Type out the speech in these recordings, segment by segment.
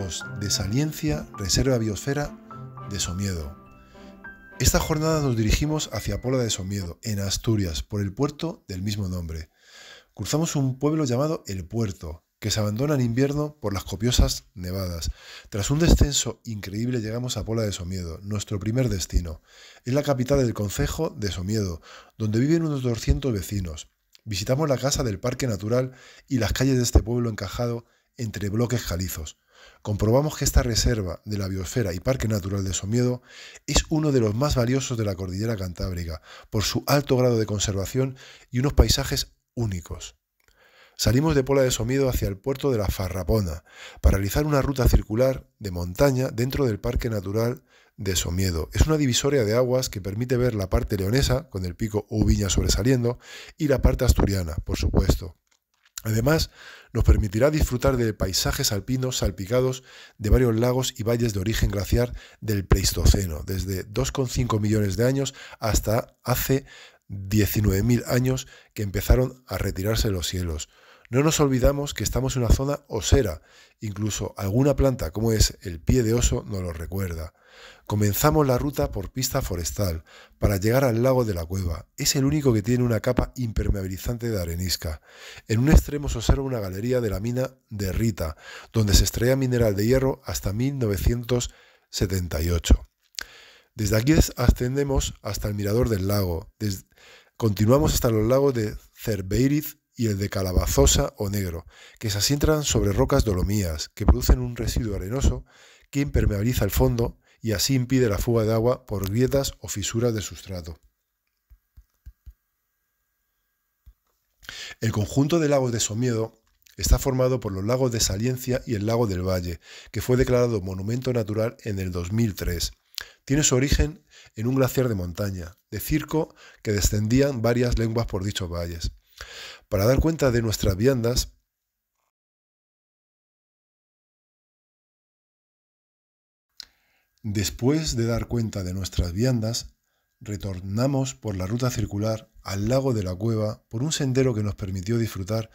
2 de Saliencia, Reserva Biosfera de Somiedo. Esta jornada nos dirigimos hacia Pola de Somiedo, en Asturias, por el puerto del mismo nombre. Cruzamos un pueblo llamado El Puerto, que se abandona en invierno por las copiosas nevadas. Tras un descenso increíble llegamos a Pola de Somiedo, nuestro primer destino. Es la capital del concejo de Somiedo, donde viven unos 200 vecinos. Visitamos la casa del Parque Natural y las calles de este pueblo encajado entre bloques calizos. Comprobamos que esta reserva de la biosfera y Parque Natural de Somiedo es uno de los más valiosos de la cordillera cantábrica, por su alto grado de conservación y unos paisajes únicos. Salimos de Pola de Somiedo hacia el puerto de la Farrapona para realizar una ruta circular de montaña dentro del Parque Natural de Somiedo. Es una divisoria de aguas que permite ver la parte leonesa, con el pico Ubiña sobresaliendo, y la parte asturiana, por supuesto. Además, nos permitirá disfrutar de paisajes alpinos salpicados de varios lagos y valles de origen glaciar del Pleistoceno, desde 2,5 millones de años hasta hace 19.000 años que empezaron a retirarse los hielos. No nos olvidamos que estamos en una zona osera, incluso alguna planta como es el pie de oso nos lo recuerda. Comenzamos la ruta por pista forestal para llegar al lago de la Cueva. Es el único que tiene una capa impermeabilizante de arenisca. En un extremo se observa una galería de la mina de Rita, donde se extraía mineral de hierro hasta 1978. Desde aquí ascendemos hasta el mirador del lago. Continuamos hasta los lagos de Cerveiriz y el de Calabazosa o Negro, que se asientan sobre rocas dolomías, que producen un residuo arenoso que impermeabiliza el fondo y así impide la fuga de agua por grietas o fisuras de sustrato. El conjunto de lagos de Somiedo está formado por los lagos de Saliencia y el lago del Valle, que fue declarado Monumento Natural en el 2003. Tiene su origen en un glaciar de montaña, de circo, que descendían varias lenguas por dichos valles. Para dar cuenta de nuestras viandas, retornamos por la ruta circular al lago de la Cueva por un sendero que nos permitió disfrutar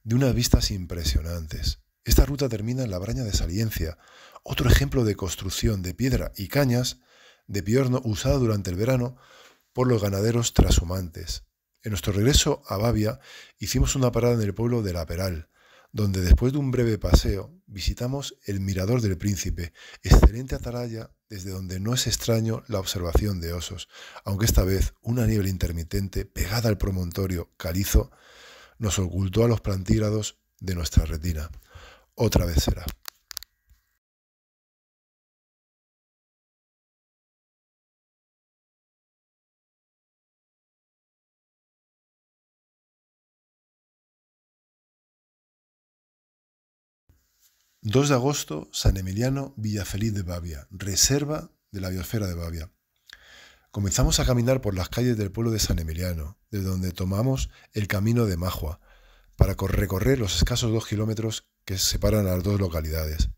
de unas vistas impresionantes. Esta ruta termina en la Braña de Saliencia, otro ejemplo de construcción de piedra y cañas de piorno usada durante el verano por los ganaderos trashumantes. En nuestro regreso a Babia hicimos una parada en el pueblo de La Peral, donde después de un breve paseo visitamos el Mirador del Príncipe, excelente atalaya desde donde no es extraño la observación de osos, aunque esta vez una niebla intermitente pegada al promontorio calizo nos ocultó a los plantígrados de nuestra retina. Otra vez será. ...2 de agosto, San Emiliano, Villafeliz de Babia, reserva de la biosfera de Babia. Comenzamos a caminar por las calles del pueblo de San Emiliano, desde donde tomamos el camino de Majua, para recorrer los escasos 2 kilómetros que separan a las dos localidades.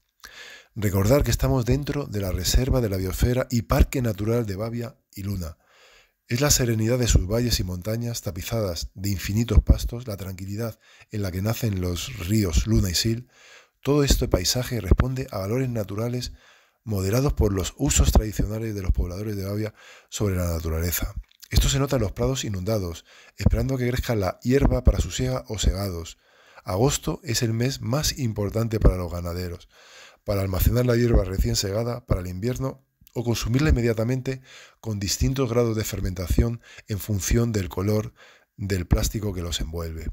Recordar que estamos dentro de la reserva de la biosfera y Parque Natural de Babia y Luna. Es la serenidad de sus valles y montañas tapizadas de infinitos pastos, la tranquilidad en la que nacen los ríos Luna y Sil. Todo este paisaje responde a valores naturales moderados por los usos tradicionales de los pobladores de Babia sobre la naturaleza. Esto se nota en los prados inundados, esperando que crezca la hierba para su siega o segados. Agosto es el mes más importante para los ganaderos, para almacenar la hierba recién segada para el invierno o consumirla inmediatamente con distintos grados de fermentación en función del color del plástico que los envuelve.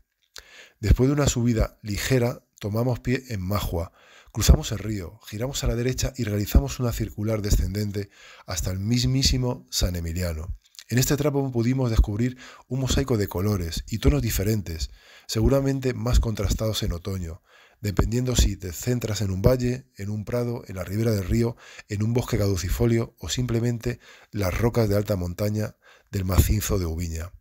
Después de una subida ligera, tomamos pie en Majua, cruzamos el río, giramos a la derecha y realizamos una circular descendente hasta el mismísimo San Emiliano. En este tramo pudimos descubrir un mosaico de colores y tonos diferentes, seguramente más contrastados en otoño, dependiendo si te centras en un valle, en un prado, en la ribera del río, en un bosque caducifolio o simplemente las rocas de alta montaña del macizo de Ubiña.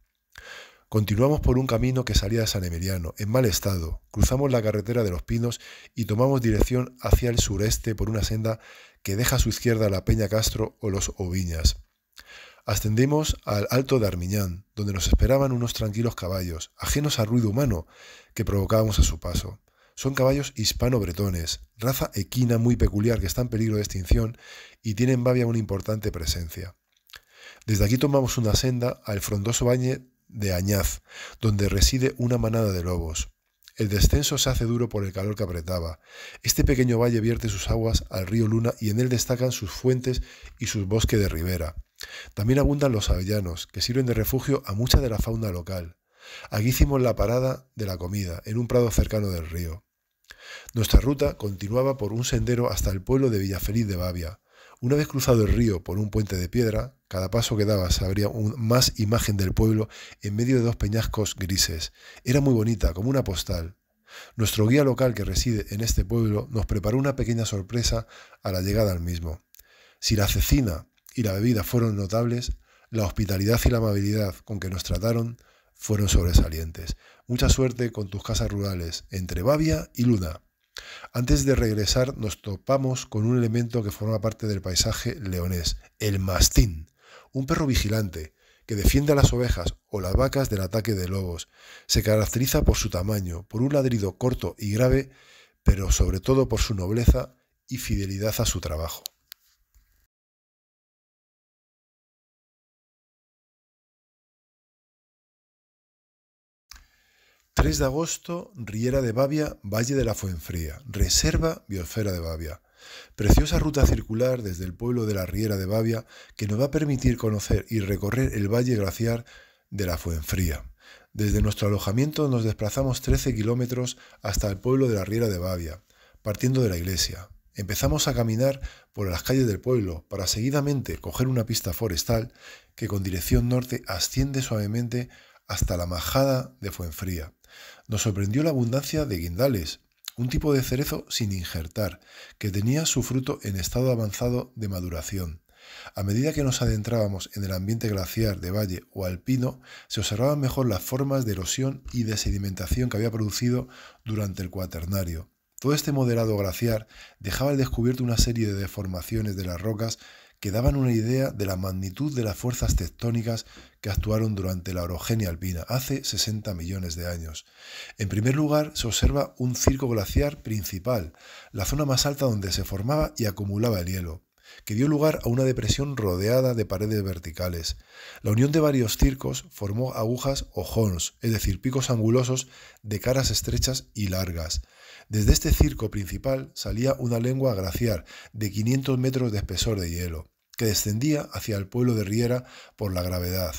Continuamos por un camino que salía de San Emiliano, en mal estado. Cruzamos la carretera de los Pinos y tomamos dirección hacia el sureste por una senda que deja a su izquierda la Peña Castro o los Oviñas. Ascendimos al Alto de Armiñán, donde nos esperaban unos tranquilos caballos, ajenos al ruido humano que provocábamos a su paso. Son caballos hispano-bretones, raza equina muy peculiar que está en peligro de extinción y tiene en Babia una importante presencia. Desde aquí tomamos una senda al frondoso valle de Añaz, donde reside una manada de lobos. El descenso se hace duro por el calor que apretaba. Este pequeño valle vierte sus aguas al río Luna y en él destacan sus fuentes y sus bosques de ribera. También abundan los avellanos, que sirven de refugio a mucha de la fauna local. Aquí hicimos la parada de la comida, en un prado cercano del río. Nuestra ruta continuaba por un sendero hasta el pueblo de Villafeliz de Babia. Una vez cruzado el río por un puente de piedra, cada paso que daba se abría más imagen del pueblo en medio de dos peñascos grises. Era muy bonita, como una postal. Nuestro guía local que reside en este pueblo nos preparó una pequeña sorpresa a la llegada al mismo. Si la cecina y la bebida fueron notables, la hospitalidad y la amabilidad con que nos trataron fueron sobresalientes. Mucha suerte con tus casas rurales entre Babia y Luna. Antes de regresar nos topamos con un elemento que forma parte del paisaje leonés, el mastín, un perro vigilante que defiende a las ovejas o las vacas del ataque de lobos. Se caracteriza por su tamaño, por un ladrido corto y grave, pero sobre todo por su nobleza y fidelidad a su trabajo. 3 de agosto, Riera de Babia, Valle de la Fuenfría, Reserva Biosfera de Babia. Preciosa ruta circular desde el pueblo de la Riera de Babia que nos va a permitir conocer y recorrer el valle glaciar de la Fuenfría. Desde nuestro alojamiento nos desplazamos 13 kilómetros hasta el pueblo de la Riera de Babia, partiendo de la iglesia. Empezamos a caminar por las calles del pueblo para seguidamente coger una pista forestal que con dirección norte asciende suavemente hasta la majada de Fuenfría. Nos sorprendió la abundancia de guindales, un tipo de cerezo sin injertar, que tenía su fruto en estado avanzado de maduración. A medida que nos adentrábamos en el ambiente glaciar de valle o alpino, se observaban mejor las formas de erosión y de sedimentación que había producido durante el Cuaternario. Todo este modelado glaciar dejaba al descubierto una serie de deformaciones de las rocas que daban una idea de la magnitud de las fuerzas tectónicas que actuaron durante la orogenia alpina hace 60 millones de años. En primer lugar, se observa un circo glaciar principal, la zona más alta donde se formaba y acumulaba el hielo, que dio lugar a una depresión rodeada de paredes verticales. La unión de varios circos formó agujas o horns, es decir, picos angulosos de caras estrechas y largas. Desde este circo principal salía una lengua glaciar de 500 metros de espesor de hielo, que descendía hacia el pueblo de Riera por la gravedad.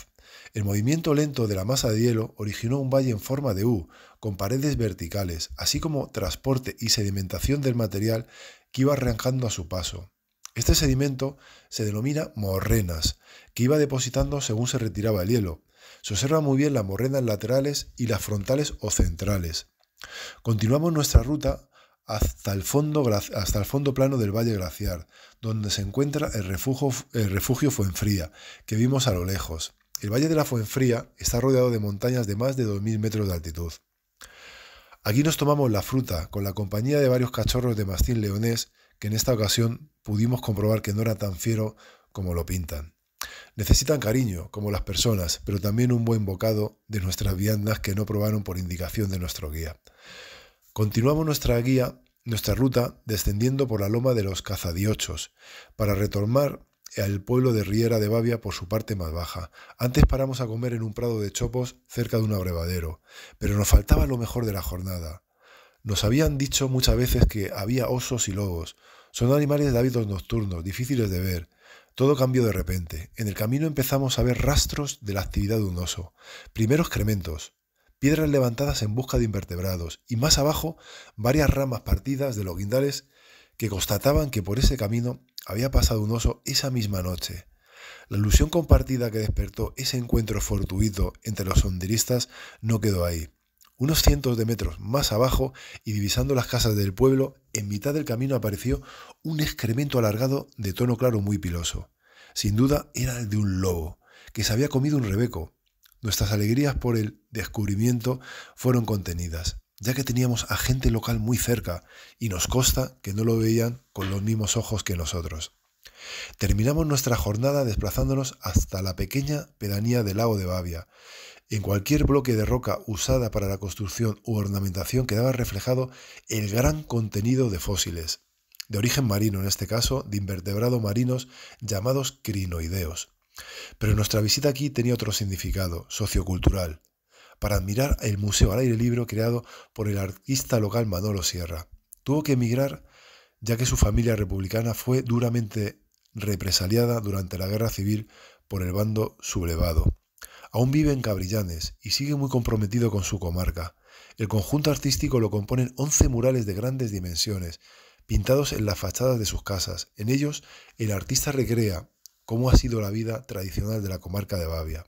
El movimiento lento de la masa de hielo originó un valle en forma de U, con paredes verticales, así como transporte y sedimentación del material que iba arrancando a su paso. Este sedimento se denomina morrenas, que iba depositando según se retiraba el hielo. Se observan muy bien las morrenas laterales y las frontales o centrales. Continuamos nuestra ruta hasta el fondo plano del valle glaciar, donde se encuentra el refugio Fuenfría, que vimos a lo lejos. El valle de la Fuenfría está rodeado de montañas de más de 2000 metros de altitud. Aquí nos tomamos la fruta con la compañía de varios cachorros de mastín leonés que en esta ocasión pudimos comprobar que no era tan fiero como lo pintan. Necesitan cariño, como las personas, pero también un buen bocado de nuestras viandas que no probaron por indicación de nuestro guía. Continuamos nuestra ruta descendiendo por la loma de los Cazadiochos para retomar al pueblo de Riera de Babia por su parte más baja. Antes paramos a comer en un prado de chopos cerca de un abrevadero, pero nos faltaba lo mejor de la jornada. Nos habían dicho muchas veces que había osos y lobos. Son animales de hábitos nocturnos, difíciles de ver. Todo cambió de repente. En el camino empezamos a ver rastros de la actividad de un oso. Primero excrementos, piedras levantadas en busca de invertebrados y más abajo varias ramas partidas de los guindales que constataban que por ese camino había pasado un oso esa misma noche. La ilusión compartida que despertó ese encuentro fortuito entre los senderistas no quedó ahí. Unos cientos de metros más abajo y divisando las casas del pueblo, en mitad del camino apareció un excremento alargado de tono claro muy piloso. Sin duda era el de un lobo, que se había comido un rebeco. Nuestras alegrías por el descubrimiento fueron contenidas, ya que teníamos a gente local muy cerca y nos consta que no lo veían con los mismos ojos que nosotros. Terminamos nuestra jornada desplazándonos hasta la pequeña pedanía del lago de Babia. En cualquier bloque de roca usada para la construcción u ornamentación quedaba reflejado el gran contenido de fósiles, de origen marino en este caso, de invertebrados marinos llamados crinoideos. Pero nuestra visita aquí tenía otro significado, sociocultural, para admirar el museo al aire libre creado por el artista local Manolo Sierra. Tuvo que emigrar ya que su familia republicana fue duramente represaliada durante la guerra civil por el bando sublevado. Aún vive en Cabrillanes y sigue muy comprometido con su comarca. El conjunto artístico lo componen 11 murales de grandes dimensiones, pintados en las fachadas de sus casas. En ellos, el artista recrea cómo ha sido la vida tradicional de la comarca de Babia.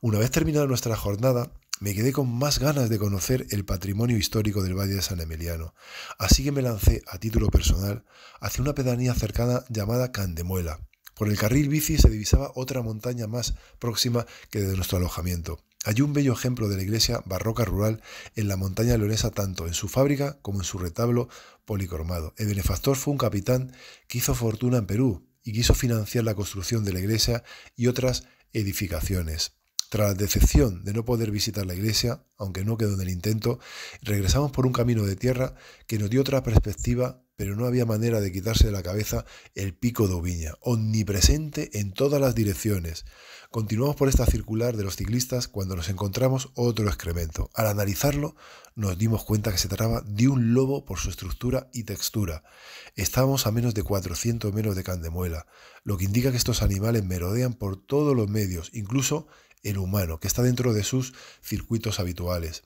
Una vez terminada nuestra jornada, me quedé con más ganas de conocer el patrimonio histórico del Valle de San Emiliano, así que me lancé a título personal hacia una pedanía cercana llamada Candemuela. Por el carril bici se divisaba otra montaña más próxima que desde nuestro alojamiento. Hay un bello ejemplo de la iglesia barroca rural en la montaña leonesa, tanto en su fábrica como en su retablo policromado. El benefactor fue un capitán que hizo fortuna en Perú y quiso financiar la construcción de la iglesia y otras edificaciones. Tras la decepción de no poder visitar la iglesia, aunque no quedó en el intento, regresamos por un camino de tierra que nos dio otra perspectiva, pero no había manera de quitarse de la cabeza el pico de Ubiña, omnipresente en todas las direcciones. Continuamos por esta circular de los ciclistas cuando nos encontramos otro excremento. Al analizarlo, nos dimos cuenta que se trataba de un lobo por su estructura y textura. Estábamos a menos de 400 metros de Candemuela, lo que indica que estos animales merodean por todos los medios, incluso el humano, que está dentro de sus circuitos habituales.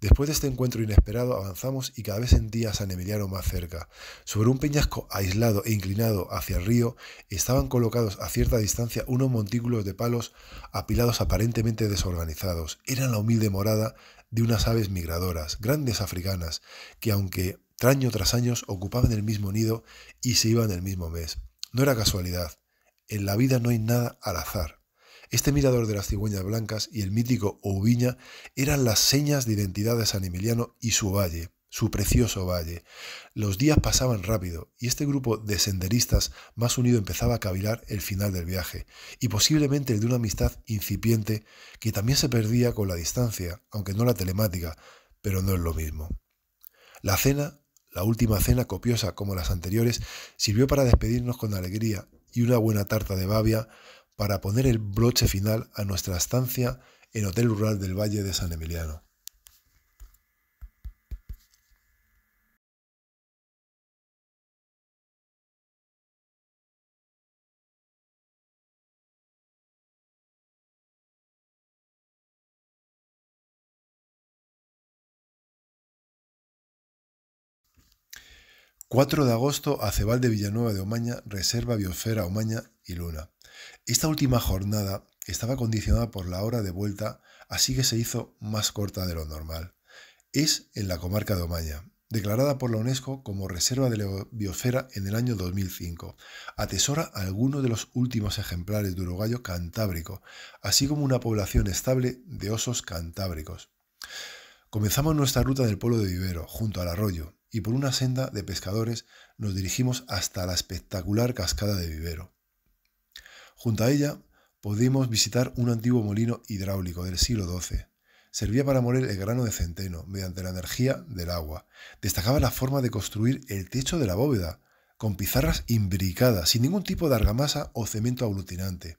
Después de este encuentro inesperado avanzamos y cada vez sentía a San Emiliano más cerca. Sobre un peñasco aislado e inclinado hacia el río estaban colocados a cierta distancia unos montículos de palos apilados aparentemente desorganizados. Eran la humilde morada de unas aves migradoras, grandes africanas, que aunque año tras año ocupaban el mismo nido y se iban el mismo mes. No era casualidad. En la vida no hay nada al azar. Este mirador de las cigüeñas blancas y el mítico Ubiña eran las señas de identidad de San Emiliano y su valle, su precioso valle. Los días pasaban rápido y este grupo de senderistas más unido empezaba a cavilar el final del viaje y posiblemente el de una amistad incipiente que también se perdía con la distancia, aunque no la telemática, pero no es lo mismo. La cena, la última cena copiosa como las anteriores, sirvió para despedirnos con alegría y una buena tarta de Babia para poner el broche final a nuestra estancia en Hotel Rural del Valle de San Emiliano. ...4 de agosto, Acebal de Villanueva de Omaña, Reserva Biosfera Omaña y Luna. Esta última jornada estaba condicionada por la hora de vuelta, así que se hizo más corta de lo normal. Es en la comarca de Omaña, declarada por la UNESCO como Reserva de la Biosfera en el año 2005. Atesora algunos de los últimos ejemplares de urogallo cantábrico, así como una población estable de osos cantábricos. Comenzamos nuestra ruta del pueblo de Vivero, junto al arroyo, y por una senda de pescadores nos dirigimos hasta la espectacular cascada de Vivero. Junto a ella pudimos visitar un antiguo molino hidráulico del siglo XII. Servía para moler el grano de centeno mediante la energía del agua. Destacaba la forma de construir el techo de la bóveda, con pizarras imbricadas, sin ningún tipo de argamasa o cemento aglutinante.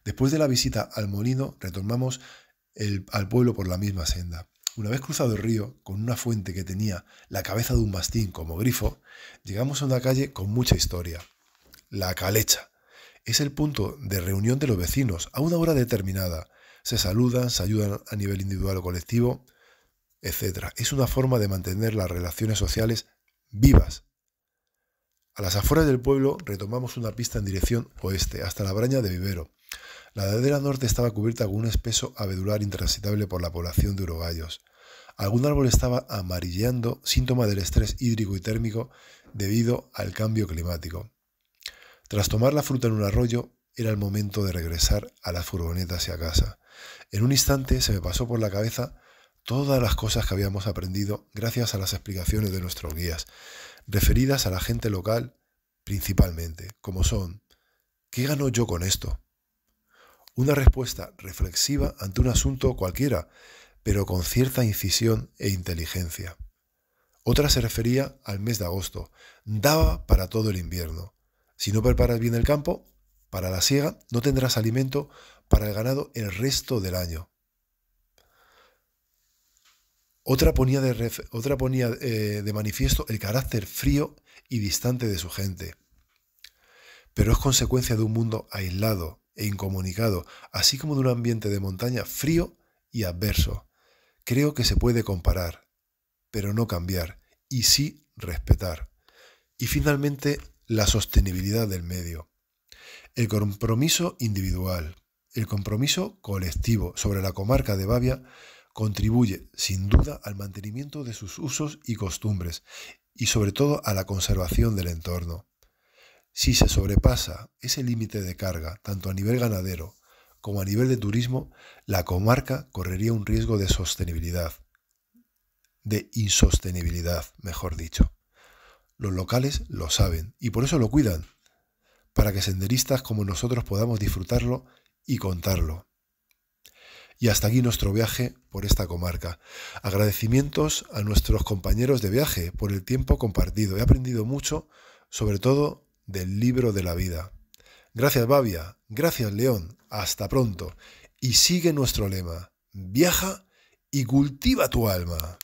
Después de la visita al molino, retornamos al pueblo por la misma senda. Una vez cruzado el río, con una fuente que tenía la cabeza de un mastín como grifo, llegamos a una calle con mucha historia. La Calecha. Es el punto de reunión de los vecinos a una hora determinada. Se saludan, se ayudan a nivel individual o colectivo, etc. Es una forma de mantener las relaciones sociales vivas. A las afueras del pueblo retomamos una pista en dirección oeste, hasta la Braña de Vivero. La ladera norte estaba cubierta con un espeso abedular intransitable por la población de urogallos. Algún árbol estaba amarilleando, síntoma del estrés hídrico y térmico debido al cambio climático. Tras tomar la fruta en un arroyo, era el momento de regresar a las furgonetas y a casa. En un instante se me pasó por la cabeza todas las cosas que habíamos aprendido gracias a las explicaciones de nuestros guías, referidas a la gente local, principalmente, como son: ¿qué gano yo con esto? Una respuesta reflexiva ante un asunto cualquiera, pero con cierta incisión e inteligencia. Otra se refería al mes de agosto. Daba para todo el invierno. Si no preparas bien el campo, para la siega no tendrás alimento para el ganado el resto del año. Otra ponía de manifiesto el carácter frío y distante de su gente. Pero es consecuencia de un mundo aislado e incomunicado, así como de un ambiente de montaña frío y adverso. Creo que se puede comparar, pero no cambiar, y sí respetar. Y finalmente, la sostenibilidad del medio. El compromiso individual, el compromiso colectivo sobre la comarca de Babia contribuye, sin duda, al mantenimiento de sus usos y costumbres y, sobre todo, a la conservación del entorno. Si se sobrepasa ese límite de carga, tanto a nivel ganadero como a nivel de turismo, la comarca correría un riesgo de sostenibilidad, de insostenibilidad, mejor dicho. Los locales lo saben y por eso lo cuidan, para que senderistas como nosotros podamos disfrutarlo y contarlo. Y hasta aquí nuestro viaje por esta comarca. Agradecimientos a nuestros compañeros de viaje por el tiempo compartido. He aprendido mucho, sobre todo del libro de la vida. Gracias, Babia. Gracias, León. Hasta pronto. Y sigue nuestro lema: viaja y cultiva tu alma.